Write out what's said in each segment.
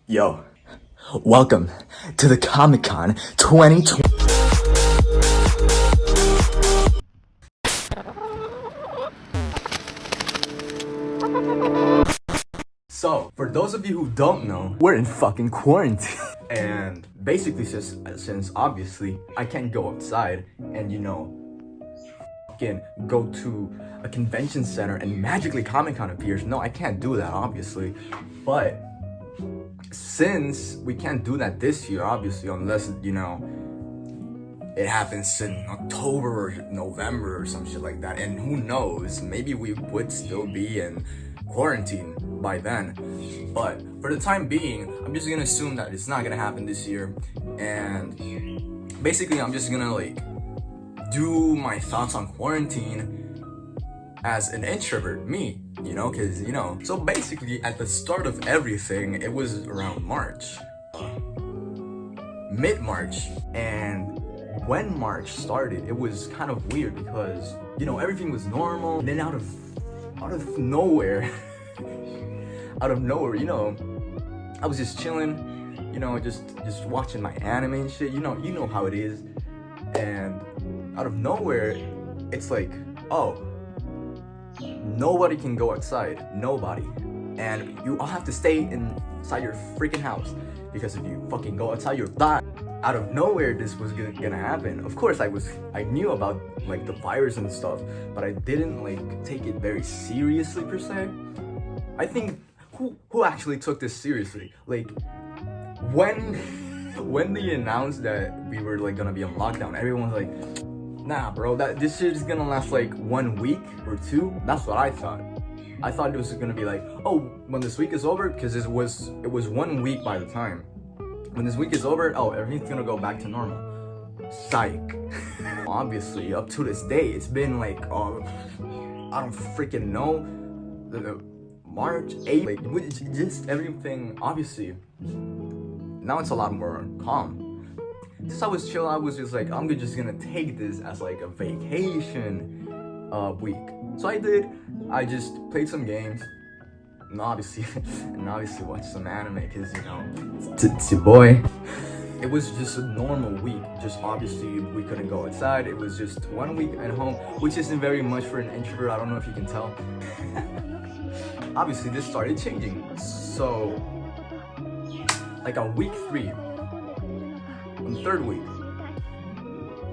Yo, welcome to the Comic-Con 2020. So, for those of you who don't know, we're in fucking quarantine. And basically, since obviously I can't go outside and fucking go to a convention center and magically Comic-Con appears. No, I can't do that, obviously. But since we can't do that this year, obviously, unless it happens in October or November or some shit like that, and who knows, maybe we would still be in quarantine by then. But for the time being, I'm just gonna assume that it's not gonna happen this year, and basically I'm just gonna do my thoughts on quarantine as an introvert, me, because so basically at the start of everything, it was around March, mid-March, and when March started, it was kind of weird because everything was normal, and then out of nowhere I was just chilling, just watching my anime and shit, you know how it is, and out of nowhere it's like, oh, nobody can go outside, nobody, and you all have to stay inside your freaking house, because if you fucking go outside, you'll die. Out of nowhere, this was gonna happen. Of course, I knew about the virus and stuff, but I didn't take it very seriously per se. I think who actually took this seriously? When they announced that we were gonna be on lockdown, everyone was like, nah, bro, this shit is gonna last 1 week or two. That's what I thought. I thought it was gonna be oh, when this week is over, because it was 1 week by the time. When this week is over, oh, everything's gonna go back to normal. Psych. Obviously, up to this day, it's been I don't freaking know, March 8th, just everything, obviously. Now it's a lot more calm. Since I was chill, I was just I'm just gonna take this as a vacation week. So I did. I just played some games, and obviously watched some anime, because it's your boy. It was just a normal week. Just obviously we couldn't go outside. It was just 1 week at home, which isn't very much for an introvert. I don't know if you can tell. Obviously this started changing. So on week 3, on the 3rd week,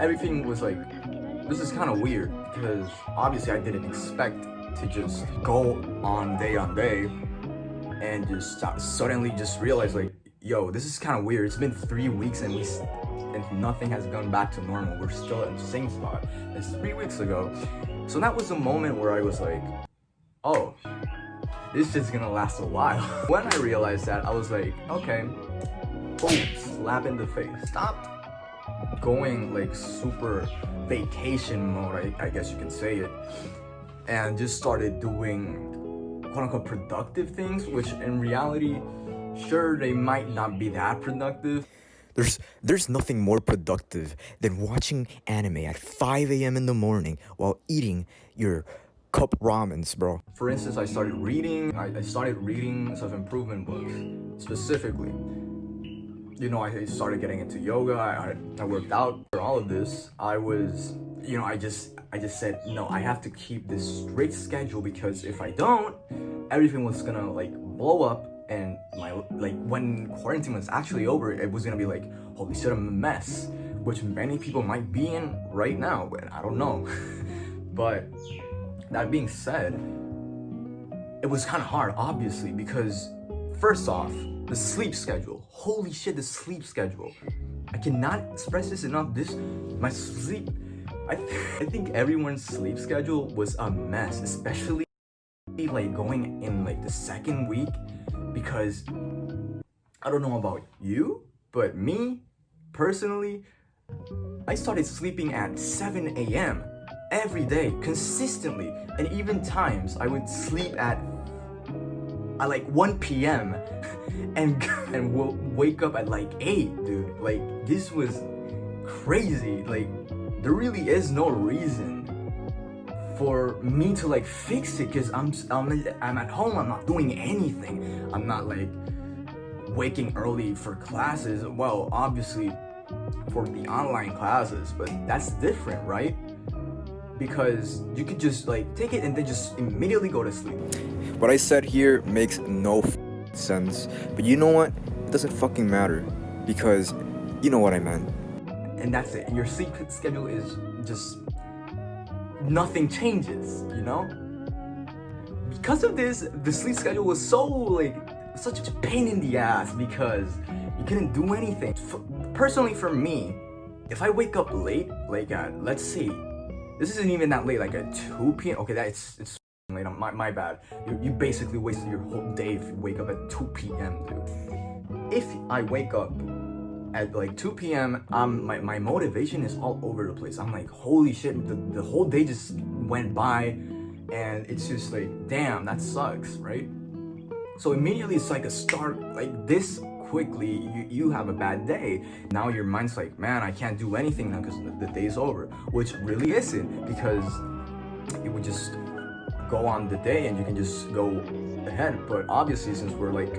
everything was this is kind of weird, because obviously I didn't expect to just go on day and just suddenly just realize yo, this is kind of weird. It's been 3 weeks and nothing has gone back to normal. We're still at the same spot as 3 weeks ago. So that was a moment where I was oh, this is gonna last a while. When I realized that, I was okay, boom, slap in the face. Stopped going super vacation mode, I guess you can say it, and just started doing quote-unquote productive things, which in reality, sure, they might not be that productive. There's nothing more productive than watching anime at 5 a.m. in the morning while eating your cup ramens, bro. For instance, I started reading. I started reading self-improvement books, specifically. I started getting into yoga. I worked out. For all of this, I was, I just said, no, I have to keep this strict schedule, because if I don't, everything was gonna blow up, and when quarantine was actually over, it was gonna be holy shit, I'm a mess, which many people might be in right now, but I don't know. But that being said, it was kind of hard, obviously, because first off, the sleep schedule. Holy shit, the sleep schedule. I cannot express this enough. My sleep, I think everyone's sleep schedule was a mess, especially going in the 2nd week, because I don't know about you, but me, personally, I started sleeping at 7 a.m. every day, consistently, and even times I would sleep at 1 p.m. and will wake up at 8, dude. This was crazy. There really is no reason for me to fix it, because I'm at home. I'm not doing anything. I'm not waking early for classes. Well, obviously for the online classes, but that's different, right? Because you could just like take it and then just immediately go to sleep. What I said here makes no sense, but you know what? It doesn't fucking matter, because you know what I meant. And that's it. And your sleep schedule is just nothing changes, you know? Because of this, the sleep schedule was so like such a pain in the ass because you couldn't do anything. Personally, for me, if I wake up late, like at, let's say, this isn't even that late, like at 2 p.m. Okay, it's late. My bad. You basically wasted your whole day if you wake up at 2 p.m., dude. If I wake up at like 2 p.m., my motivation is all over the place. I'm like, holy shit, the whole day just went by, and it's just like, damn, that sucks, right? So immediately it's like a start, like this quickly, you have a bad day. Now your mind's like, man, I can't do anything now because the day's over, which really isn't, because it would just go on the day and you can just go ahead. But obviously, since we're like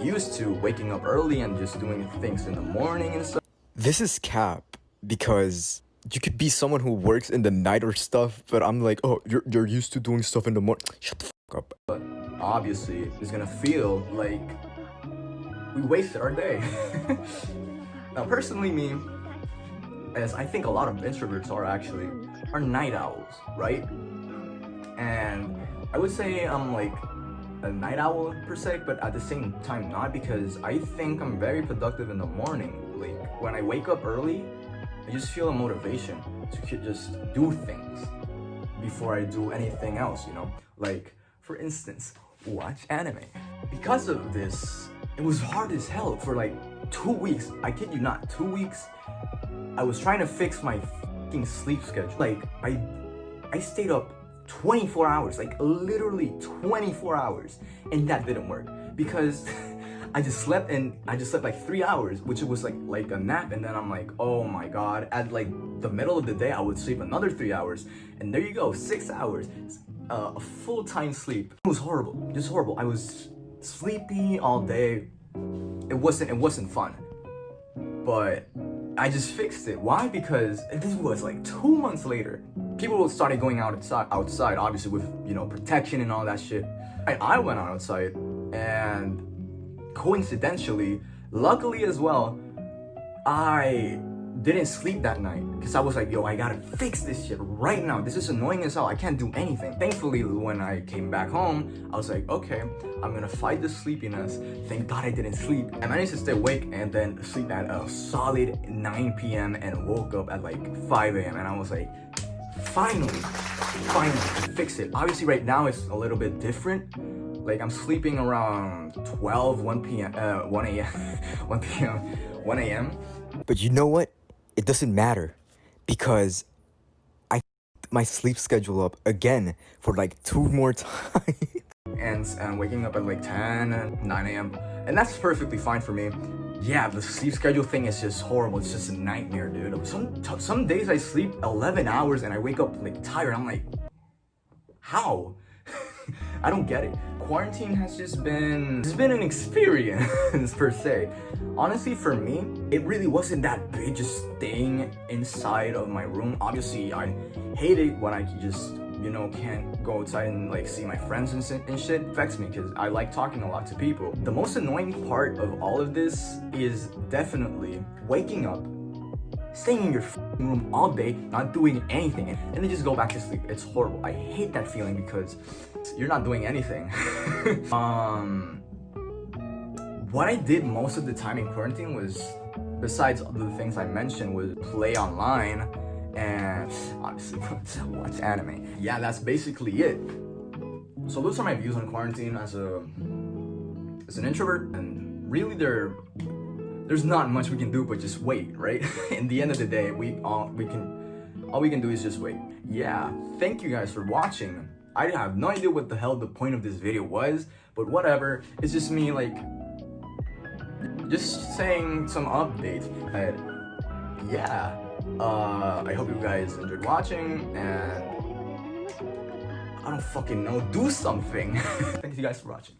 used to waking up early and just doing things in the morning and stuff. This is cap, because you could be someone who works in the night or stuff, but I'm like, oh, you're used to doing stuff in the morning. Shut the fuck up. But obviously, it's gonna feel like we wasted our day. Now, personally, me, as I think a lot of introverts are night owls, right? And I would say I'm like a night owl per se, but at the same time not, because I think I'm very productive in the morning. Like when I wake up early, I just feel a motivation to just do things before I do anything else, you know? Like, for instance, watch anime. Because of this, it was hard as hell for like 2 weeks. I kid you not, 2 weeks. I was trying to fix my fucking sleep schedule. Like, I stayed up 24 hours, like literally 24 hours, and that didn't work because I just slept like 3 hours, which was like a nap, and then I'm like, oh my god, at like the middle of the day I would sleep another 3 hours, and there you go, 6 hours, a full-time sleep. It was horrible, just horrible. I was sleepy all day. It wasn't fun, but I just fixed it. Why? Because this was like 2 months later. People started going outside, obviously with, you know, protection and all that shit. I went outside, and coincidentally, luckily as well, I didn't sleep that night because I was like, yo, I gotta fix this shit right now. This is annoying as hell. I can't do anything. Thankfully, when I came back home, I was like, okay, I'm gonna fight the sleepiness. Thank God I didn't sleep. I managed to stay awake and then sleep at a solid 9 p.m. and woke up at like 5 a.m. and I was like, finally, fix it. Obviously, right now it's a little bit different. Like I'm sleeping around 12, 1 p.m., 1 a.m., 1 a.m. But you know what? It doesn't matter, because I f***ed my sleep schedule up again for like 2 more times. And waking up at like 10 and 9 a.m. And that's perfectly fine for me. Yeah, the sleep schedule thing is just horrible. It's just a nightmare, dude. Some days I sleep 11 hours and I wake up like tired. I'm like, how? I don't get it. Quarantine has just been an experience per se. Honestly, for me, it really wasn't that big just staying inside of my room. Obviously, I hate it when I just, you know, can't go outside and like see my friends and shit. It affects me because I like talking a lot to people. The most annoying part of all of this is definitely waking up, staying in your room all day, not doing anything, and then just go back to sleep. It's horrible. I hate that feeling because you're not doing anything. What I did most of the time in quarantine was, besides the things I mentioned, was play online and obviously watch anime. Yeah, that's basically it. So those are my views on quarantine as an introvert, and really there's not much we can do but just wait, right? In the end of the day, all we can do is just wait. Yeah, thank you guys for watching. I have no idea what the hell the point of this video was, but whatever. It's just me like just saying some updates. But yeah, I hope you guys enjoyed watching, and I don't fucking know, do something. Thank you guys for watching.